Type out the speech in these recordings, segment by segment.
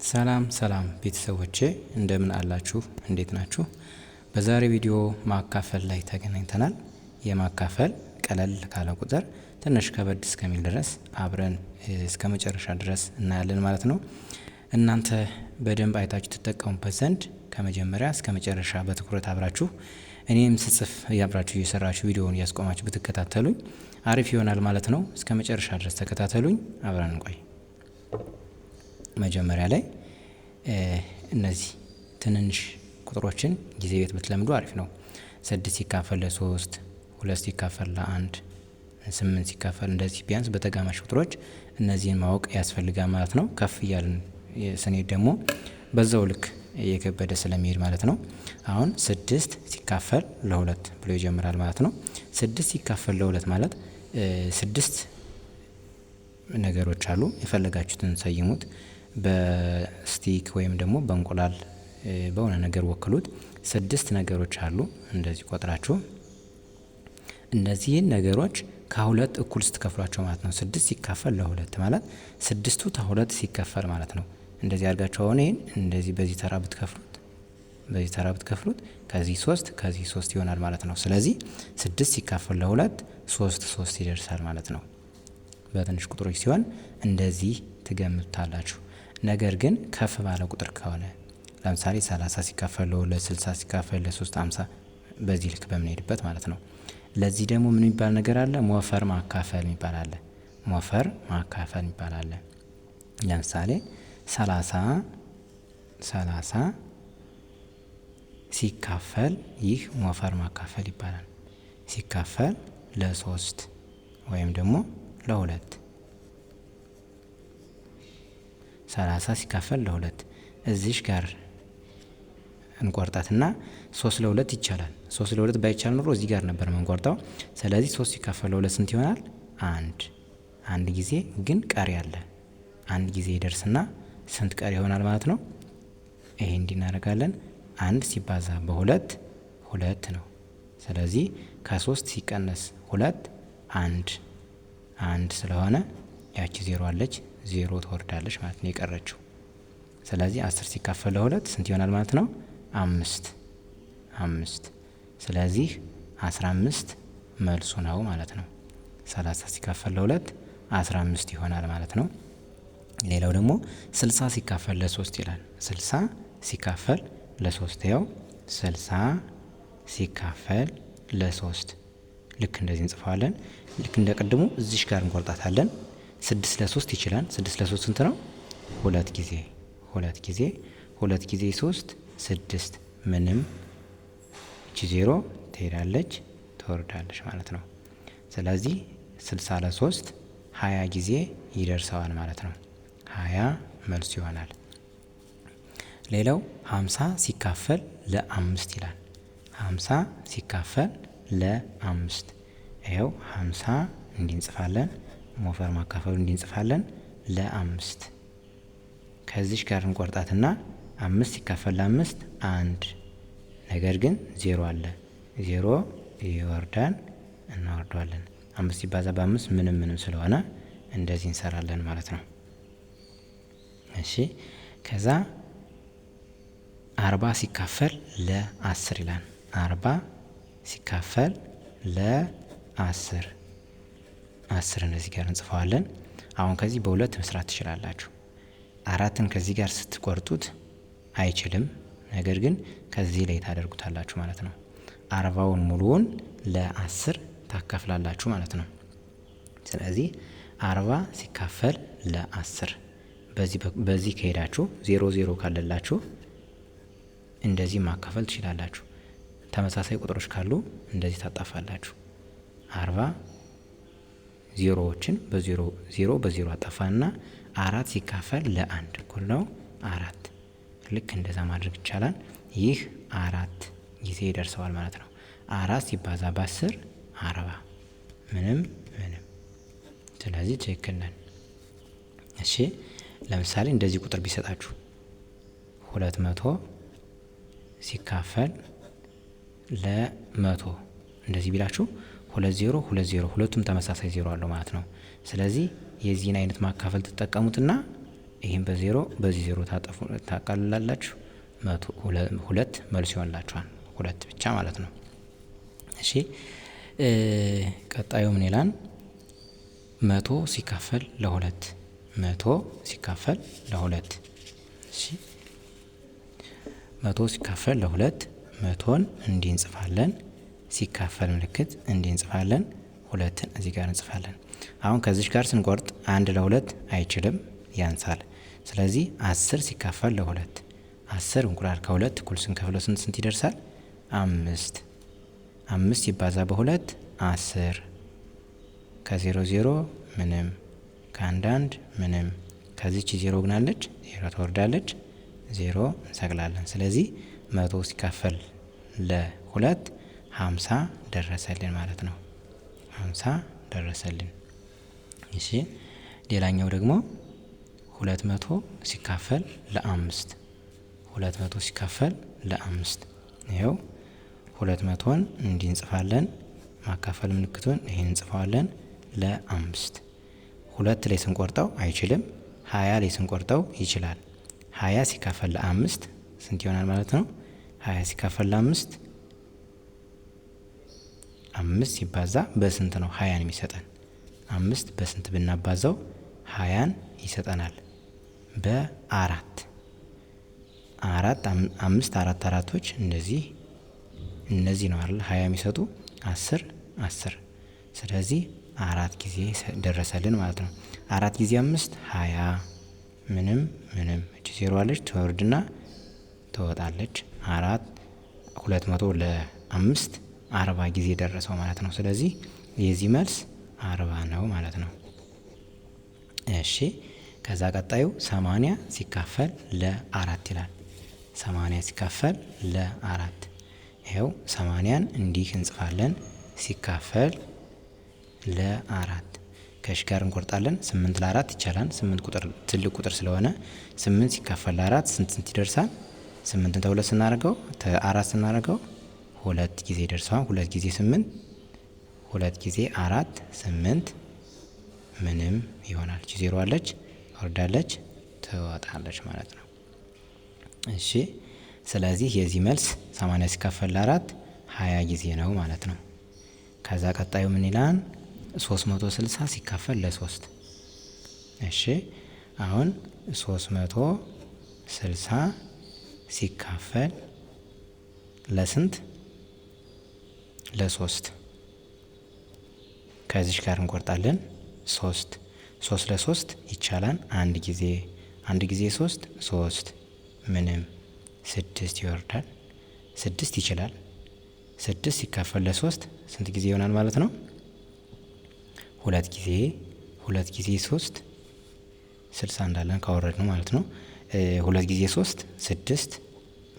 ሰላም ቤተሰቦቼ እንደምን አላችሁ? እንዴት ናችሁ? በዛሬ ቪዲዮ ማካፈል ላይ ተገናኝተናል። የማካፈል ቀለል ካለ ቁጥር ትንሽ ከበድ እስከሚል ድረስ አብረን እስከ መጨረሻ ድረስ እናያለን ማለት ነው። እናንተ በደንብ አይታችሁ ተጠቀሙበት ዘንድ ከመጀመሪያ እስከ መጨረሻ በትኩረት አብራችሁ እኔም ስጽፍ ያብራችሁ እየሰራችሁ ቪዲዮውን እያስቆማችሁ ብትከታተሉኝ አሪፍ ይሆናል ማለት ነው። እስከ መጨረሻ ድረስ ተከታተሉኝ፣ አብረን እንቆይ። መጀመሪያ ላይ እነዚህ ትንንሽ ቁጥሮችን ጊዜ ቤት ብትለምዱ አሪፍ ነው። 6 ሲካፈል ለ3፣ 2 ሲካፈል ለ1፣ 8 ሲካፈል እንደዚህ ቢያንስ በተጋማሽ ቁጥሮች እነዚህን ማወቅ ያስፈልጋል ማለት ነው። ከፍ እያልን ስንሄድ ደግሞ በዛው ልክ እየከበደ ስለሚሄድ ማለት ነው። አሁን 6 ሲካፈል ለ2 ብሎ ይጀምራል ማለት ነው። 6 ሲካፈል ለ2 ማለት 6 ነገሮች አሉ። የፈለጋችሁትን ሰይሙት። በስቲክ ወይም ደግሞ በእንቁላል በሆነ ነገር ወክሉት። 6 ነገሮች አሉ። እንደዚህ ቆጥራችሁ እነዚህን ነገሮች ከሁለት እኩል ስትከፍሏቸው ማለት ነው። 6 ሲካፈል ለ2 ማለት 6ቱ ከ2 ሲከፈል ማለት ነው። እንደዚህ አድርጋችሁ አሁን ይሄን እንደዚህ በዚህ ተራ ብትከፍሉት ከዚህ 3 ከዚህ 3 ይሆናል ማለት ነው። ስለዚህ 6 ሲካፈል ለ2 3 ይደርሳል ማለት ነው። በትንሽ ቁጥሮች ሲሆን እንደዚህ ትገምታላችሁ። ነገር ግን ከፍ ባለ ቁጥር ከሆነ ለምሳሌ 30 ሲካፈል ለ2፣ 60 ሲካፈል ለ3፣ 50 በዚህ ልክ በምንሄድበት ማለት ነው። ለዚህ ደግሞ ምን የሚባል ነገር አለ? ሞፈር ማካፈል የሚባል አለ። ሞፈር ማካፈል የሚባል አለ። ለምሳሌ 30 ሲካፈል ይህ ሞፈር ማካፈል ይባላል። ሲካፈል ለ3 ወይም ደግሞ ለ2 30 ሲካፈል ለ2 እዚሽ ጋር እንቆርጣትና 3 ለ2 ይቻላል። 3 ለ2 ባይቻል ኖሮ እዚህ ጋር ነበር መንቆርጣው። ስለዚህ 3 ሲካፈል ለ2 ስንት ይሆናል? አንድ ጊዜ ግን ቀሪ አለ። አንድ ጊዜ ይደርስና ስንት ቀሪ ይሆናል ማለት ነው? ይሄ እንዲናረጋለን። 1 ሲባዛ በ2 2 ነው። ስለዚህ ከ3 ሲቀነስ 2 1 ስለሆነ ያቺ 0 አለች፣ 0 ትወርዳለች ማለት ነው የቀረችው። ስለዚህ 10 ሲካፈል ለ2 ስንት ይሆናል ማለት ነው? 5። ስለዚህ 15 መልሱ ነው ማለት ነው። 30 ሲካፈል ለ2 15 ይሆናል ማለት ነው። ሌላው ደግሞ 60 ሲካፈል ለ3 ይላል። 60 ሲካፈል ለ3 ያው 60 ሲካፈል ለ3 ልክ እንደዚህ እንጽፈዋለን። ልክ እንደ ቅድሙ እዚሽ ጋር እንቆርጣታለን። 6 ለ3 ይችላል። 6 ለ3 ስንት ነው? 2 ጊዜ 3 6 ምንም እቺ 0 ትሄዳለች ትወርዳለች ማለት ነው። ስለዚህ 60 ለ3 20 ጊዜ ይደርሰዋል ማለት ነው። 20 መልሱ ይሆናል። ሌላው 50 ሲካፈል ለ5 ይላል። 50 ሲካፈል ለ5 ይኸው 50 እንዲንጽፋለን፣ ሞፈር ማካፈሉ እንዲንጽፋለን ለ5 ከዚች ጋር እንቆርጣትና 5 ሲካፈል ለ5 1 ነገር ግን 0 አለ። 0 ይወርዳል፣ እናወርደዋለን። 5 ሲባዛ በ5 ምንም ስለሆነ እንደዚህ እንሰራለን ማለት ነው። እሺ ከዛ 40 ሲካፈል ለ10 ይላል። 40 ሲካፈል ለ10 10 እነዚህ ጋር እንጽፈዋለን። አሁን ከዚህ በሁለት መስራት ትችላላችሁ። 4ን ከዚህ ጋር ስትቆርጡት አይችልም። ነገር ግን ከዚህ ላይ ታደርጉታላችሁ ማለት ነው። 40ውን ሙሉውን ለ10 ታካፍላላችሁ ማለት ነው። ስለዚህ 40 ሲካፈል ለ10 በዚህ ከሄዳችሁ 0 ካለላችሁ እንደዚህ ማካፈል ትችላላችሁ። ተመሳሳይ ቁጥሮች ካሉ እንደዚህ ታጣፋላችሁ። 40 ዜሮዎችን በ0 አጣፋና 4 ሲካፈል ለ1 እኩል ነው 4። ልክ እንደዛ ማድረግ ይቻላል። ይህ 4 ጊዜ ይደርሰዋል ማለት ነው። 4 ሲባዛ በ10 40 ምንም። ስለዚህ ትክክል ነን። እሺ ለምሳሌ እንደዚህ ቁጥር ቢሰጣችሁ 200 ሲካፈል ለ100 እንደዚህ ቢላችሁ 20 ሁለቱም ተመሳሳይ 0 አለው ማለት ነው። ስለዚህ የዚህን አይነት ማካፈል ትጠቀሙትና ይህም በዜሮ በዚህ ዜሮ ታቃልላላችሁ። 2 መልስ ይሆንላችኋል። 2 ብቻ ማለት ነው። እሺ ቀጣዩ ምን ይላል? 100 ሲካፈል ለ2 100 ሲካፈል ለ2 እሺ 100 ሲካፈል ለ2 100ን እንዲህ እንጽፋለን። ሲካፈል ምልክት እንዲህ እንጽፋለን። 2ን እዚህ ጋር እንጽፋለን። አሁን ከዚህ ጋር ስንቆርጥ 1 ለ2 አይችልም፣ ያንሳል። ስለዚህ 10 ሲካፈል ለ2 10 እንቁላል ከ2 እኩል ስንከፍለው ስንት ይደርሳል? 5 5 ሲባዛ በ2 10 ከ0 0 ምንም ከ1 1 ምንም ከዚች 0 ግናለች 0 ትወርዳለች 0 እንሰቅላለን። ስለዚህ 100 ሲካፈል ለ2 50 ደረሰልን ማለት ነው። 50 ደረሰልን። እሺ ሌላኛው ደግሞ 200 ሲካፈል ለ5 200 ሲካፈል ለ5 ይኸው 200ን እንዲህ እንጽፋለን። ማካፈል ምልክቱን ይሄን እንጽፋለን። ለ5 2 ላይ ስንቆርጠው አይችልም። 20 ላይ ስንቆርጠው ይችላል። 20 ሲካፈል ለ5 ስንት ይሆናል ማለት ነው? 20 ሲካፈል ለ5 5 ሲባዛ በስንት ነው 20ን የሚሰጠን? 5 በስንት ብናባዛው 20ን ይሰጠናል? በ4 5 4 አራቶች እነዚህ ነው አይደል 20 የሚሰጡ 10 10 ስለዚህ 4 ጊዜ ደረሰልን ማለት ነው። 4 ጊዜ 5 20 ምንም እቺ 0 አለች ትወርድና ትወጣለች። 200 ለ5 40 ጊዜ ደረሰው ማለት ነው። ስለዚህ የዚህ መልስ 40 ነው ማለት ነው። እሺ ከዛ ቀጣዩ 80 ሲካፈል ለ4 ይላል። 80 ሲካፈል ለ4 ይኸው 80ን እንዲህ እንጽፋለን። ሲካፈል ለ4 ከሽ ጋር እንቆርጣለን። 8 ለ4 ይቻላል። 8 ቁጥር ትልቅ ቁጥር ስለሆነ 8 ሲካፈል ለ4 ስንት ይደርሳል? 8ን ተ2 ስናደርገው ተ4 ስናደርገው 2 ጊዜ ይደርሳል። 2 ጊዜ 8 2 ጊዜ 4 8 ምንም ይሆናል። 0 አለች ወርዳለች ትወጣለች ማለት ነው። እሺ ስለዚህ የዚህ መልስ 80 ሲካፈል ለ4 20 ጊዜ ነው ማለት ነው። ከዛ ቀጣዩ ምን ይላል? 360 ሲካፈል ለ3 እሺ አሁን 360 ሲካፈል ለስንት? ለ3 ከዚህ ጋር እንቆርጣለን። 3 ለ3 ይቻላል። አንድ ጊዜ 3 ምንም 6 ይወርዳል። 6 ይችላል። 6 ሲካፈል ለ3 ስንት ጊዜ ይሆናል ማለት ነው? 2 ጊዜ 3 60 እንዳለን ካወረድ ነው ማለት ነው። 2 ጊዜ 3 6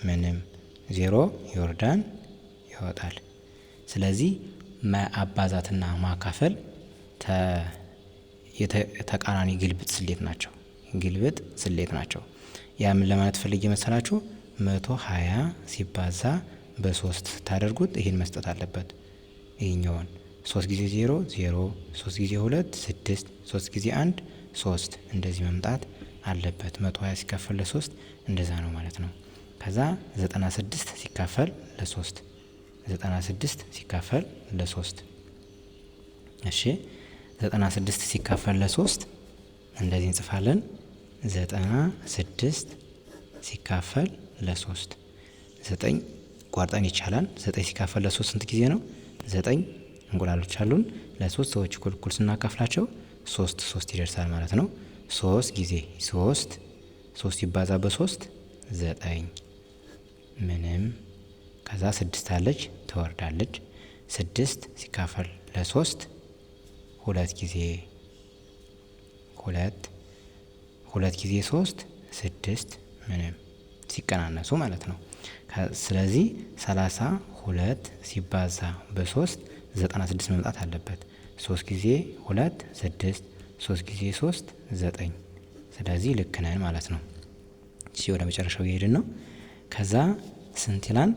ምንም 0 ይወርዳል ይወጣል። ስለዚህ ማባዛትና ማካፈል ተቃራኒ ግልብጥ ስሌት ናቸው። ያ ምን ለማለት ፈልጌ መሰላችሁ? 120 ሲባዛ በ3 ስታደርጉት ይህን መስጠት አለበት። ይህኛውን 3 ጊዜ 0 0 3 ጊዜ 2 6 3 ጊዜ 1 3 እንደዚህ መምጣት አለበት። 120 ሲካፈል ለ3 እንደዛ ነው ማለት ነው። ከዛ 96 ሲካፈል ለ3 96 ሲካፈል ለ3 እሺ 96 ሲካፈል ለ3 እንደዚህ እንጽፋለን። 96 ሲካፈል ለ3 9 ቋርጠን ይቻላል። 9 ሲካፈል ለ3 ስንት ጊዜ ነው? 9 እንቁላሎች አሉን። ለ3 ሰዎች እኩል ስናካፍላቸው 3 ይደርሳል ማለት ነው። 3 ጊዜ 3 ይባዛ በ3 9 ምንም ከዛ 6 አለች ትወርዳለች። 6 ሲካፈል ለ3 2 ጊዜ 2 ጊዜ 3 6 ምንም ሲቀናነሱ ማለት ነው። ስለዚህ 32 ሲባዛ በ3 96 መምጣት አለበት። 3 ጊዜ 2 6 3 ጊዜ 3 9 ስለዚህ ልክ ነን ማለት ነው። እሺ ወደ መጨረሻው እየሄድን ነው። ከዛ ስንት ይላል?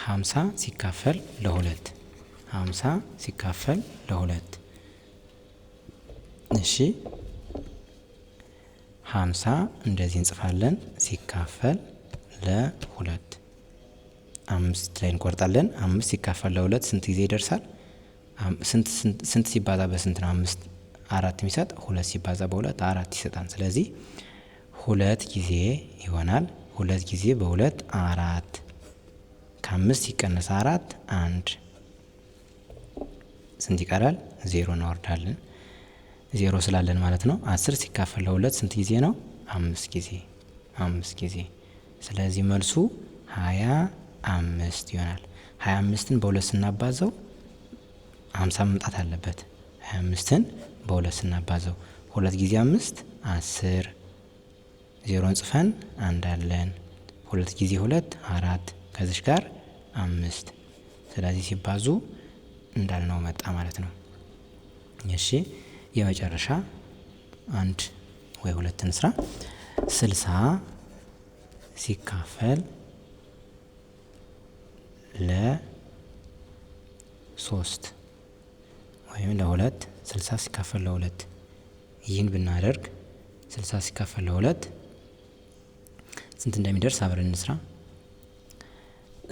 50 ሲካፈል ለ2 50 ሲካፈል ለ2 እሺ 50 እንደዚህ እንጽፋለን። ሲካፈል ለሁለት 5 ላይ እንቆርጣለን። 5 ሲካፈል ለሁለት ስንት ጊዜ ይደርሳል? ስንት ሲባዛ በስንት ነው 5 4 የሚሰጥ? 2 ሲባዛ በ2 4 ይሰጣል። ስለዚህ 2 ጊዜ ይሆናል። 2 ጊዜ በ2 4 ከ5 ሲቀነስ 4 1 ስንት ይቀራል? 0 እናወርዳለን። 0 ስላለን ማለት ነው። 10 ሲካፈል ለሁለት ስንት ጊዜ ነው? 5 ጊዜ 5 ጊዜ። ስለዚህ መልሱ 25 ይሆናል። 25ን በ2 ስናባዛው 50 መምጣት አለበት። 25ን በ2 ስናባዛው 2 ጊዜ 5 10 0ን ጽፈን አንዳለን 2 ጊዜ 2 4 ከዚች ጋር 5 ስለዚህ ሲባዙ እንዳልነው መጣ ማለት ነው። እሺ የመጨረሻ አንድ ወይ ሁለት እንስራ። 60 ሲካፈል ለ3 ወይም ለ2 60 ሲካፈል ለ2 ይህን ብናደርግ 60 ሲካፈል ለ2 ስንት እንደሚደርስ አብረን እንስራ።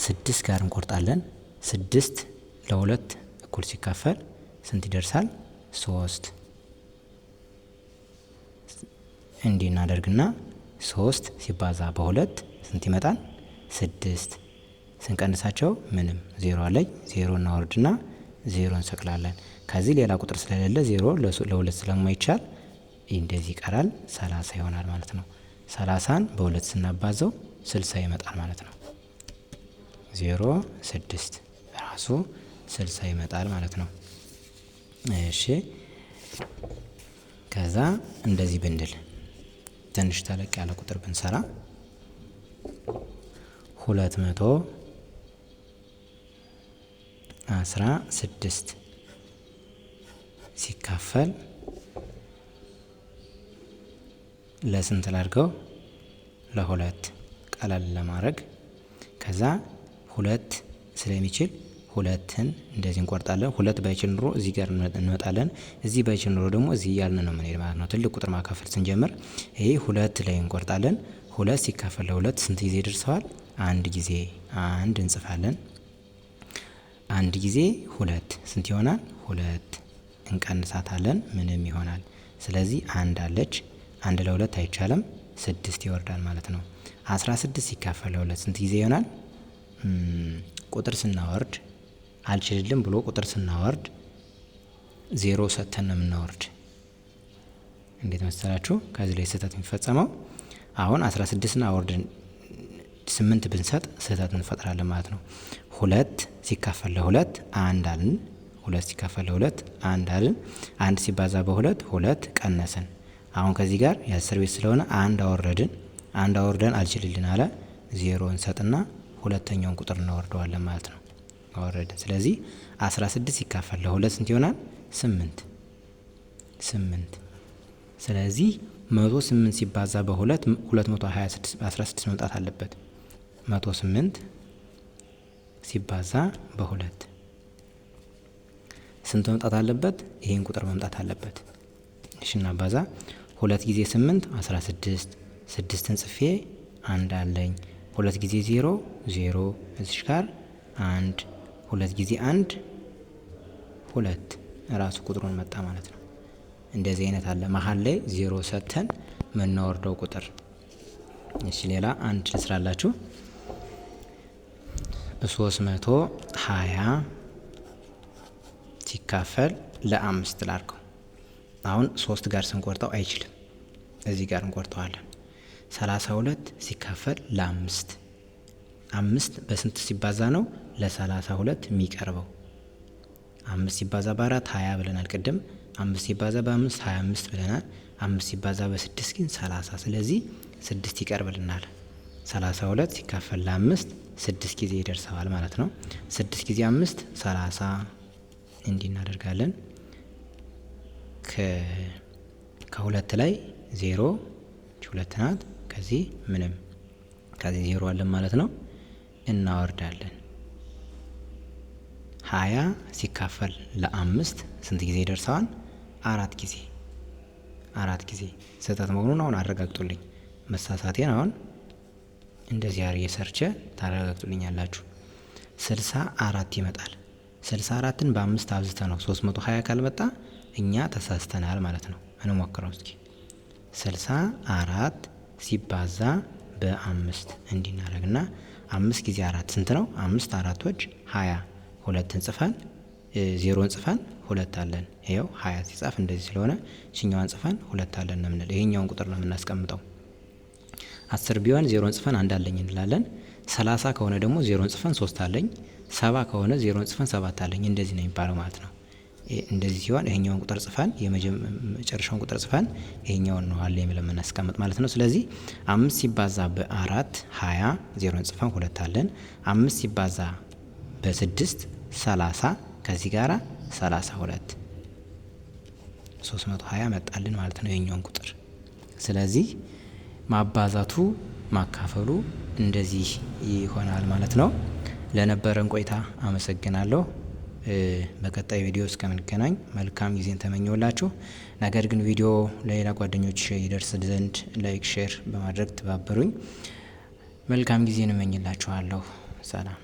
6 ጋር እንቆርጣለን። 6 ለ2 እኩል ሲካፈል ስንት ይደርሳል? 3 እንዲህ እናደርግና 3 ሲባዛ በ2 ስንት ይመጣል? 6 ስንቀንሳቸው ምንም 0 አለኝ። 0 እናወርድና 0 እንሰቅላለን። ከዚህ ሌላ ቁጥር ስለሌለ 0 ለ2 ስለማይቻል እንደዚህ ይቀራል። 30 ይሆናል ማለት ነው። 30ን በ2 ስናባዘው 60 ይመጣል ማለት ነው። 0 6 ራሱ 60 ይመጣል ማለት ነው። እሺ ከዛ እንደዚህ ብንል ትንሽ ተለቅ ያለ ቁጥር ብንሰራ 216 ሲካፈል ለስንት ላድርገው? ለ2 ቀላል ለማድረግ ከዛ 2 ስለሚችል 2ን እንደዚህ እንቆርጣለን። 2 ባይችል ኑሮ እዚህ ጋር እንመጣለን። እዚህ ባይችል ኑሮ ደግሞ እዚህ እያልን ነው የምንሄድ ማለት ነው። ትልቅ ቁጥር ማካፈል ስንጀምር ይሄ 2 ላይ እንቆርጣለን። 2 ሲካፈል ለ2 ስንት ጊዜ ደርሰዋል? አንድ ጊዜ አንድ እንጽፋለን። አንድ ጊዜ 2 ስንት ይሆናል? 2 እንቀንሳታለን። ምንም ይሆናል። ስለዚህ አንድ አለች። አንድ ለ2 አይቻልም። 6 ይወርዳል ማለት ነው። 16 ሲካፈል ለ2 ስንት ጊዜ ይሆናል? ቁጥር ስናወርድ አልችልም ብሎ ቁጥር ስናወርድ 0 ሰጥተን ነው የምናወርድ። እንዴት መሰላችሁ? ከዚህ ላይ ስህተት የሚፈጸመው አሁን 16ና አወርድን 8 ብንሰጥ ስህተት እንፈጥራለን ማለት ነው። 2 ሲካፈል ለ2 አንድ አልን። 2 ሲካፈል ለ2 አንድ አልን። አንድ ሲባዛ በ2 2 ቀነስን። አሁን ከዚህ ጋር የ10 ቤት ስለሆነ አንድ አወረድን። አንድ አወርደን አልችልልን አለ 0 እንሰጥና ሁለተኛውን ቁጥር እናወርደዋለን ማለት ነው። አወረድን። ስለዚህ 16 ሲካፈል ለ2 ስንት ይሆናል? 8። ስለዚህ 108 ሲባዛ በ2 226 16 መምጣት አለበት። 108 ሲባዛ በ2 ስንት መምጣት አለበት? ይሄን ቁጥር መምጣት አለበት። እሺ እናባዛ 2 ጊዜ 8 16 6ን ጽፌ አንድ አለኝ። 2 ጊዜ 0 0 እዚህ ጋር 1 2 ጊዜ 1 2 ራሱ ቁጥሩን መጣ ማለት ነው። እንደዚህ አይነት አለ መሀል ላይ 0 ሰጥተን የምናወርደው ቁጥር። እሺ ሌላ አንድ ልስራላችሁ። 320 ሲካፈል ለ5 ላድርገው። አሁን 3 ጋር ስንቆርጠው አይችልም። እዚህ ጋር እንቆርጠዋለን። 32 ሲካፈል ለ5 5 በስንት ሲባዛ ነው ለ32 የሚቀርበው? 5 ሲባዛ በ4 20 ብለናል ቅድም። 5 ሲባዛ በ5 25 ብለናል። 5 ሲባዛ በ6 ግን 30። ስለዚህ 6 ይቀርብልናል። 32 ሲካፈል ለ5 6 ጊዜ ይደርሰዋል ማለት ነው። 6 ጊዜ 5 30 እንዲህ እናደርጋለን። ከሁለት ላይ 0 ሁለት ናት። ከዚህ ምንም ከዚህ 0 አለን ማለት ነው። እናወርዳለን። 20 ሲካፈል ለ5 ስንት ጊዜ ይደርሰዋል? 4 ጊዜ 4 ጊዜ ስህተት መሆኑን አሁን አረጋግጡልኝ። መሳሳቴን አሁን እንደዚህ አርጌ ሰርቼ ታረጋግጡልኛላችሁ። 64 ይመጣል። 64ን በ5 አብዝተ ነው 320 ካልመጣ እኛ ተሳስተናል ማለት ነው። እንሞክረው እስኪ 64 ሲባዛ በ5 እንዲናረግና 5 ጊዜ 4 ስንት ነው? 5 4ቶች 20 ሁለትን ጽፈን ዜሮን ጽፈን 2 አለን። ይሄው 20 ሲጻፍ እንደዚህ ስለሆነ እኛዋን ጽፈን 2 አለን ነው የምንለው። ይሄኛውን ቁጥር ነው የምናስቀምጠው። 10 ቢሆን ዜሮን ጽፈን 1 አለኝ እንላለን። 30 ከሆነ ደግሞ ዜሮን ጽፈን 3 አለኝ። 70 ከሆነ ዜሮን ጽፈን 7 አለኝ። እንደዚህ ነው የሚባለው ማለት ነው። እንደዚህ ሲሆን ይሄኛውን ቁጥር ጽፈን የመጨረሻውን ቁጥር ጽፈን ይሄኛውን ነው አለ የሚለው የምናስቀምጥ ማለት ነው። ስለዚህ 5 ሲባዛ በ4 20 ዜሮን ጽፈን 2 አለን። 5 ሲባዛ በ6 30 ከዚህ ጋራ 32 320 መጣልን ማለት ነው ይሄኛውን ቁጥር። ስለዚህ ማባዛቱ ማካፈሉ እንደዚህ ይሆናል ማለት ነው። ለነበረን ቆይታ አመሰግናለሁ። በቀጣይ ቪዲዮ እስከምንገናኝ መልካም ጊዜን ተመኘውላችሁ። ነገር ግን ቪዲዮ ለሌላ ጓደኞች ይደርስ ዘንድ ላይክ፣ ሼር በማድረግ ተባበሩኝ። መልካም ጊዜን እመኝላችኋለሁ። ሰላም።